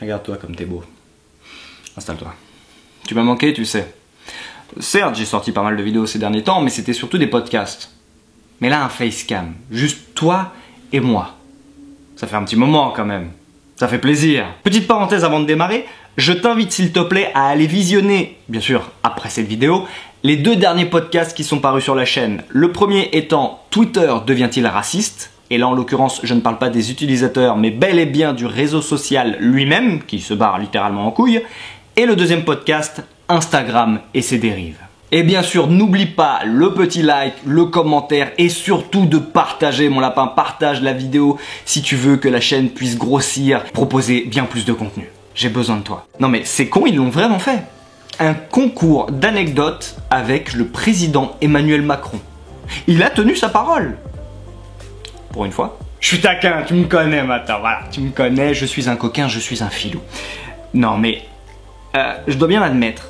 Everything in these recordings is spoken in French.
Regarde-toi comme t'es beau. Installe-toi. Tu m'as manqué, tu sais. Certes, j'ai sorti pas mal de vidéos ces derniers temps, mais c'était surtout des podcasts. Mais là, un facecam. Juste toi et moi. Ça fait un petit moment quand même. Ça fait plaisir. Petite parenthèse avant de démarrer, je t'invite s'il te plaît à aller visionner, bien sûr après cette vidéo, les 2 derniers podcasts qui sont parus sur la chaîne. Le premier étant Twitter devient-il raciste ? Et là en l'occurrence je ne parle pas des utilisateurs mais bel et bien du réseau social lui-même qui se barre littéralement en couille. Et le deuxième podcast, Instagram et ses dérives. Et bien sûr, n'oublie pas le petit like, le commentaire et surtout de partager mon lapin. Partage la vidéo si tu veux que la chaîne puisse grossir, proposer bien plus de contenu. J'ai besoin de toi. Non mais c'est con, ils l'ont vraiment fait. Un concours d'anecdotes avec le président Emmanuel Macron. Il a tenu sa parole. Pour une fois. Je suis taquin, tu me connais maintenant, voilà. Tu me connais, je suis un coquin, je suis un filou. Non mais, je dois bien admettre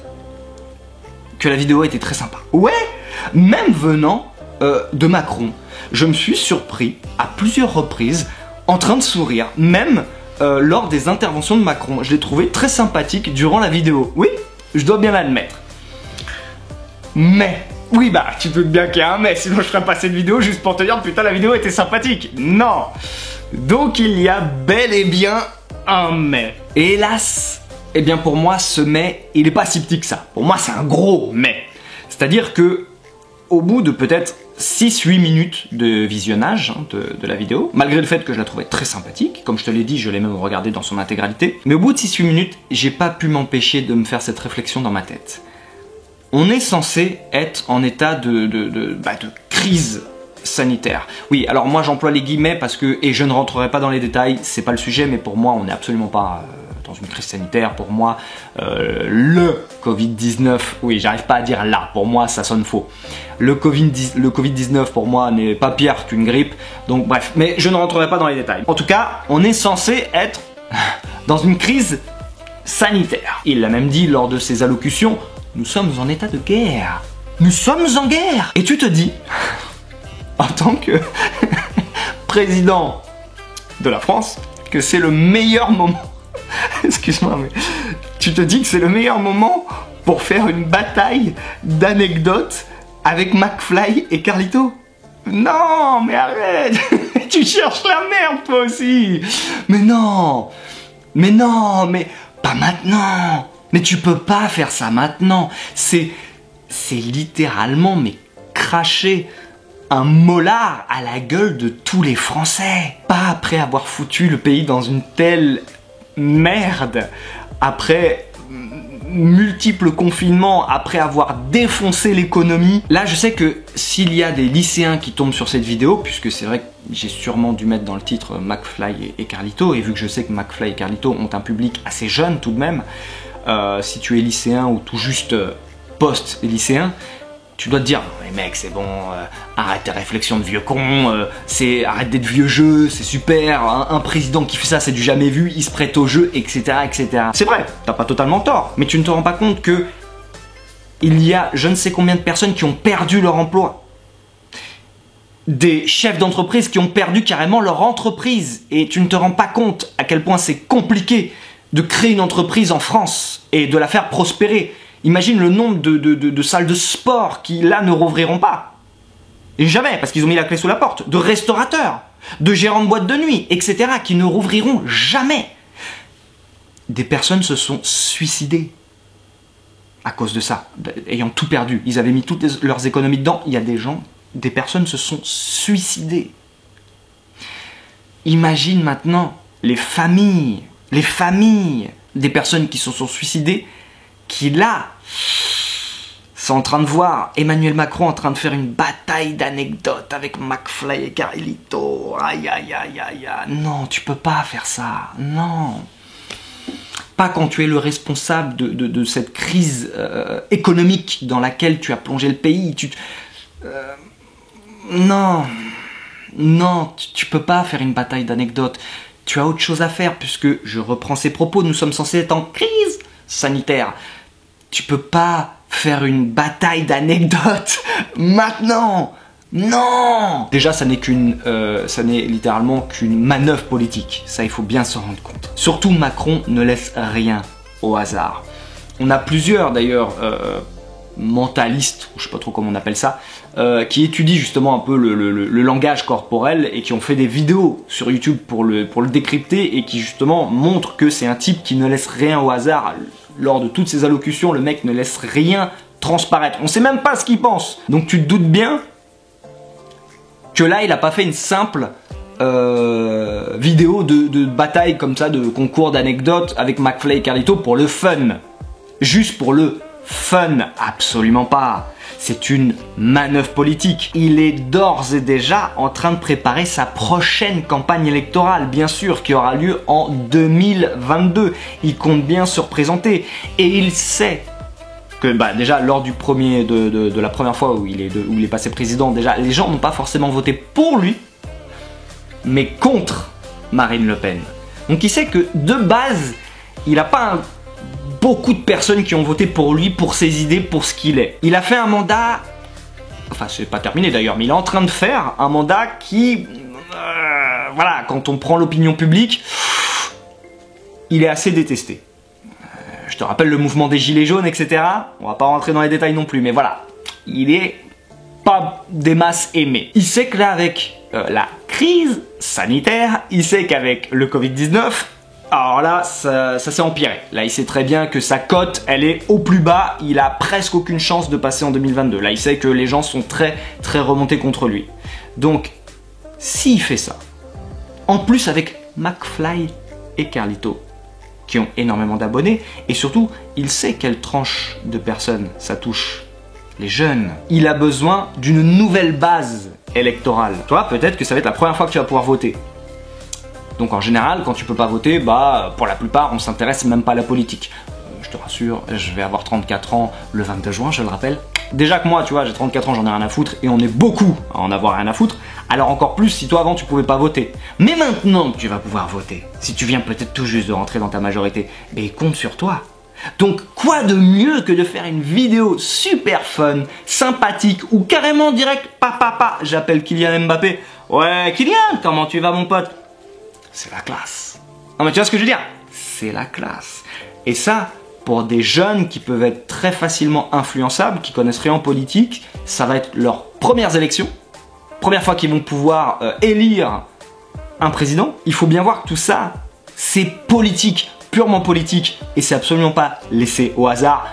que la vidéo était très sympa. Ouais, même venant de Macron, je me suis surpris à plusieurs reprises en train de sourire, même lors des interventions de Macron. Je l'ai trouvé très sympathique durant la vidéo. Oui, je dois bien l'admettre. Mais, oui bah, tu te doutes bien qu'il y a un mais, sinon je ferais pas cette vidéo juste pour te dire putain la vidéo était sympathique. Non. Donc il y a bel et bien un mais. Et hélas, eh bien pour moi ce mais, il est pas si petit que ça. Pour moi c'est un gros mais. C'est-à-dire que au bout de peut-être 6-8 minutes de visionnage de la vidéo, malgré le fait que je la trouvais très sympathique, comme je te l'ai dit, je l'ai même regardée dans son intégralité, mais au bout de 6-8 minutes, j'ai pas pu m'empêcher de me faire cette réflexion dans ma tête. On est censé être en état de crise sanitaire. Oui, alors moi j'emploie les guillemets parce que, et je ne rentrerai pas dans les détails, c'est pas le sujet, mais pour moi on n'est absolument pas dans une crise sanitaire. Pour moi, le Covid-19, oui, j'arrive pas à dire là, pour moi ça sonne faux. Le Covid-19 pour moi n'est pas pire qu'une grippe, donc bref, mais je ne rentrerai pas dans les détails. En tout cas, on est censé être dans une crise sanitaire. Il l'a même dit lors de ses allocutions, nous sommes en état de guerre. Nous sommes en guerre. Et tu te dis, en tant que président de la France, que c'est le meilleur moment. Excuse-moi, mais tu te dis que c'est le meilleur moment pour faire une bataille d'anecdotes avec McFly et Carlito. Non, mais arrête. Tu cherches la merde toi aussi. Mais non, mais pas maintenant. Mais tu peux pas faire ça maintenant. C'est littéralement mais cracher un molar à la gueule de tous les Français. Pas après avoir foutu le pays dans une telle merde, après multiples confinements, après avoir défoncé l'économie. Là je sais que s'il y a des lycéens qui tombent sur cette vidéo, puisque c'est vrai que j'ai sûrement dû mettre dans le titre McFly et Carlito, et vu que je sais que McFly et Carlito ont un public assez jeune tout de même, si tu es lycéen ou tout juste post-lycéen, tu dois te dire, mais mec c'est bon, arrête tes réflexions de vieux con, arrête d'être vieux jeu, c'est super, un président qui fait ça c'est du jamais vu, il se prête au jeu, etc. etc. C'est vrai, t'as pas totalement tort, mais tu ne te rends pas compte que il y a je ne sais combien de personnes qui ont perdu leur emploi. Des chefs d'entreprise qui ont perdu carrément leur entreprise, et tu ne te rends pas compte à quel point c'est compliqué de créer une entreprise en France et de la faire prospérer. Imagine le nombre de salles de sport qui, là, ne rouvriront pas. Et jamais, parce qu'ils ont mis la clé sous la porte. De restaurateurs, de gérants de boîtes de nuit, etc., qui ne rouvriront jamais. Des personnes se sont suicidées à cause de ça, ayant tout perdu. Ils avaient mis toutes leurs économies dedans. Il y a des personnes se sont suicidées. Imagine maintenant les familles des personnes qui se sont suicidées, qui là sont en train de voir Emmanuel Macron en train de faire une bataille d'anecdotes avec McFly et Carlito. Aïe aïe aïe aïe aïe. Non, tu peux pas faire ça. Non. Pas quand tu es le responsable de cette crise économique dans laquelle tu as plongé le pays. Non. Non, tu peux pas faire une bataille d'anecdotes. Tu as autre chose à faire, puisque, je reprends ses propos, nous sommes censés être en crise sanitaire. Tu peux pas faire une bataille d'anecdotes maintenant. Non! Déjà, ça n'est littéralement qu'une manœuvre politique. Ça, il faut bien s'en rendre compte. Surtout, Macron ne laisse rien au hasard. On a plusieurs, d'ailleurs, mentalistes, ou je sais pas trop comment on appelle ça, qui étudient justement un peu le langage corporel et qui ont fait des vidéos sur YouTube pour le décrypter et qui justement montrent que c'est un type qui ne laisse rien au hasard. Lors de toutes ses allocutions, le mec ne laisse rien transparaître. On sait même pas ce qu'il pense. Donc tu te doutes bien que là, il a pas fait une simple vidéo de bataille comme ça, de concours d'anecdotes avec McFly et Carlito pour le fun. Juste pour le fun, absolument pas. C'est une manœuvre politique. Il est d'ores et déjà en train de préparer sa prochaine campagne électorale, bien sûr, qui aura lieu en 2022. Il compte bien se représenter. Et il sait que déjà lors du de la première fois où il est passé président, déjà les gens n'ont pas forcément voté pour lui, mais contre Marine Le Pen. Donc il sait que de base, il n'a pas beaucoup de personnes qui ont voté pour lui, pour ses idées, pour ce qu'il est. Il a fait un mandat, enfin c'est pas terminé d'ailleurs, mais il est en train de faire un mandat qui, voilà, quand on prend l'opinion publique, il est assez détesté. Je te rappelle le mouvement des gilets jaunes, etc. On va pas rentrer dans les détails non plus, mais voilà, il est pas des masses aimé. Il sait que là, avec la crise sanitaire, il sait qu'avec le Covid-19, alors là, ça s'est empiré. Là, il sait très bien que sa cote, elle est au plus bas. Il a presque aucune chance de passer en 2022. Là, il sait que les gens sont très, très remontés contre lui. Donc, s'il fait ça, en plus avec McFly et Carlito, qui ont énormément d'abonnés, et surtout, il sait quelle tranche de personnes ça touche. Les jeunes. Il a besoin d'une nouvelle base électorale. Toi, peut-être que ça va être la première fois que tu vas pouvoir voter. Donc en général, quand tu peux pas voter, pour la plupart, on s'intéresse même pas à la politique. Je te rassure, je vais avoir 34 ans le 22 juin, je le rappelle. Déjà que moi, tu vois, j'ai 34 ans, j'en ai rien à foutre, et on est beaucoup à en avoir rien à foutre. Alors encore plus si toi avant tu pouvais pas voter. Mais maintenant que tu vas pouvoir voter, si tu viens peut-être tout juste de rentrer dans ta majorité, il compte sur toi. Donc quoi de mieux que de faire une vidéo super fun, sympathique, ou carrément direct, j'appelle Kylian Mbappé. Ouais Kylian, comment tu vas mon pote? C'est la classe. Non mais tu vois ce que je veux dire? C'est la classe. Et ça, pour des jeunes qui peuvent être très facilement influençables, qui connaissent rien en politique, ça va être leurs premières élections, première fois qu'ils vont pouvoir élire un président. Il faut bien voir que tout ça, c'est politique, purement politique, et c'est absolument pas laissé au hasard.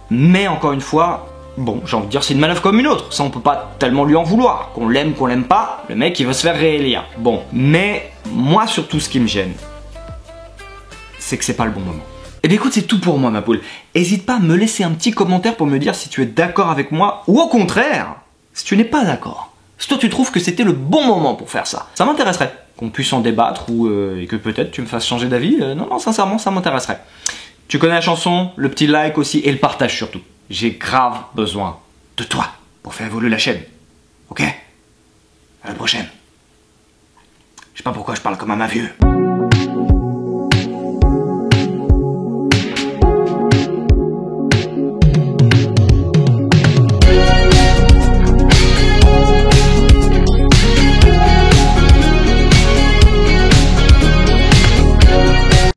Mais encore une fois, bon, j'ai envie de dire, c'est une manœuvre comme une autre. Ça, on peut pas tellement lui en vouloir. Qu'on l'aime, qu'on l'aime pas, le mec, il veut se faire réélire. Bon, mais moi, surtout, ce qui me gêne, c'est que c'est pas le bon moment. Eh bien écoute, c'est tout pour moi, ma poule. Hésite pas à me laisser un petit commentaire pour me dire si tu es d'accord avec moi, ou au contraire, si tu n'es pas d'accord. Si toi, tu trouves que c'était le bon moment pour faire ça. Ça m'intéresserait qu'on puisse en débattre, et que peut-être tu me fasses changer d'avis. Non, sincèrement, ça m'intéresserait. Tu connais la chanson, le petit like aussi, et le partage surtout. J'ai grave besoin de toi pour faire évoluer la chaîne. Ok? À la prochaine. Je sais pas pourquoi je parle comme un vieux.